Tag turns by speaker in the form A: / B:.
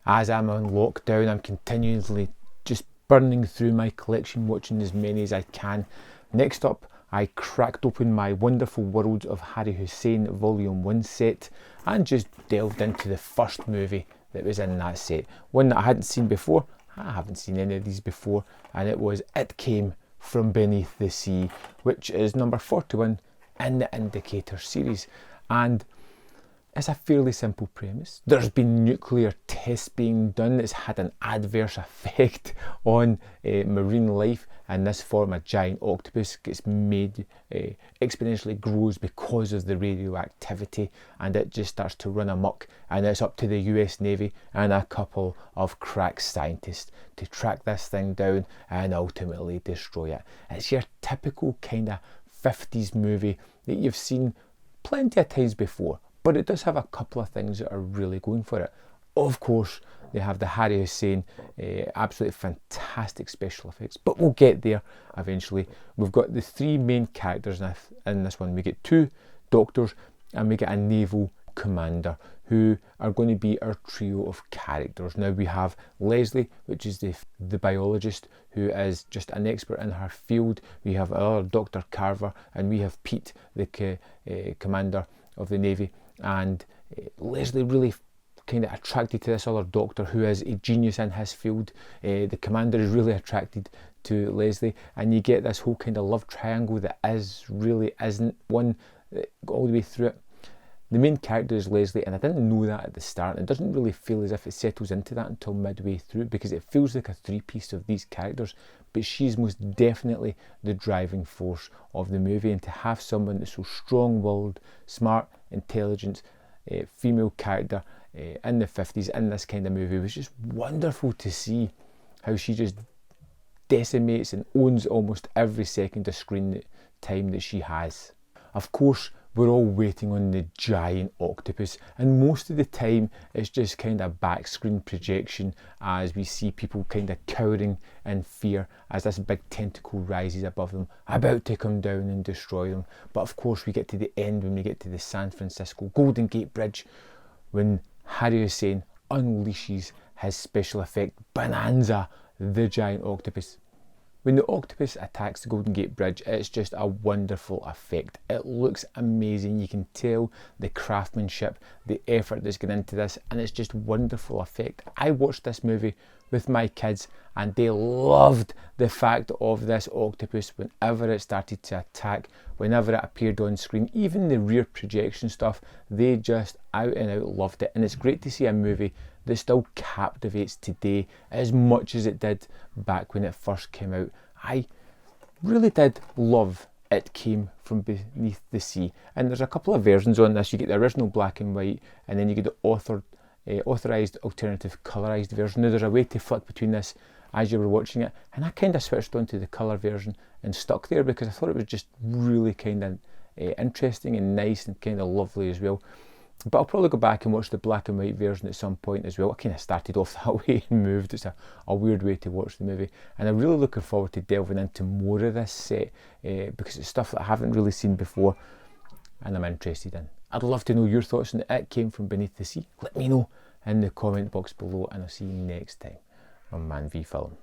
A: As I'm on lockdown, I'm continually just burning through my collection, watching as many as I can. Next up, I cracked open my Wonderful World of Harryhausen Volume 1 set and just delved into the first movie that was in that set. One that I hadn't seen before. I haven't seen any of these before, and it was It Came From Beneath the Sea, which is number 41 in the Indicator series. And it's a fairly simple premise. There's been nuclear tests being done that's had an adverse effect on marine life, and this form, a giant octopus, gets made exponentially grows because of the radioactivity, and it just starts to run amok, and it's up to the US Navy and a couple of crack scientists to track this thing down and ultimately destroy it. It's your typical kind of 50s movie that you've seen plenty of times before, but it does have a couple of things that are really going for it. Of course, they have the Harryhausen, absolutely fantastic special effects, but we'll get there eventually. We've got the three main characters in this one. We get two doctors and we get a naval commander who are going to be our trio of characters. Now we have Leslie, which is the biologist, who is just an expert in her field. We have our Dr. Carver, and we have Pete, the commander of the Navy. And Leslie really kind of attracted to this other doctor who is a genius in his field. The commander is really attracted to Leslie, and you get this whole kind of love triangle that really isn't one all the way through it. The main character is Leslie, and I didn't know that at the start. It doesn't really feel as if it settles into that until midway through, because it feels like a three-piece of these characters, but she's most definitely the driving force of the movie. And to have someone that's so strong-willed, smart, intelligent, female character in the 50s in this kind of movie was just wonderful to see how she just decimates and owns almost every second of screen time that she has. Of course, we're all waiting on the giant octopus, and most of the time it's just kind of back screen projection as we see people kind of cowering in fear as this big tentacle rises above them, about to come down and destroy them. But of course we get to the end when we get to the San Francisco Golden Gate Bridge, when Harryhausen unleashes his special effect Bonanza, the giant octopus. When the octopus attacks the Golden Gate Bridge, it's just a wonderful effect. It looks amazing. You can tell the craftsmanship, the effort that's gone into this, and it's just wonderful effect. I watched this movie with my kids, and they loved the fact of this octopus whenever it started to attack, whenever it appeared on screen, even the rear projection stuff. They just out and out loved it, and it's great to see a movie that still captivates today as much as it did back when it first came out. I really did love It Came From Beneath the Sea, and there's a couple of versions on this. You get the original black and white, and then you get the authorised alternative colourised version. Now there's a way to flick between this as you were watching it, and I kind of switched onto the colour version and stuck there because I thought it was just really kind of interesting and nice and kind of lovely as well. But I'll probably go back and watch the black and white version at some point as well. I kind of started off that way and moved. It's a weird way to watch the movie, and I'm really looking forward to delving into more of this set because it's stuff that I haven't really seen before and I'm interested in. I'd love to know your thoughts on It Came From Beneath the Sea. Let me know in the comment box below, and I'll see you next time on Man v Film.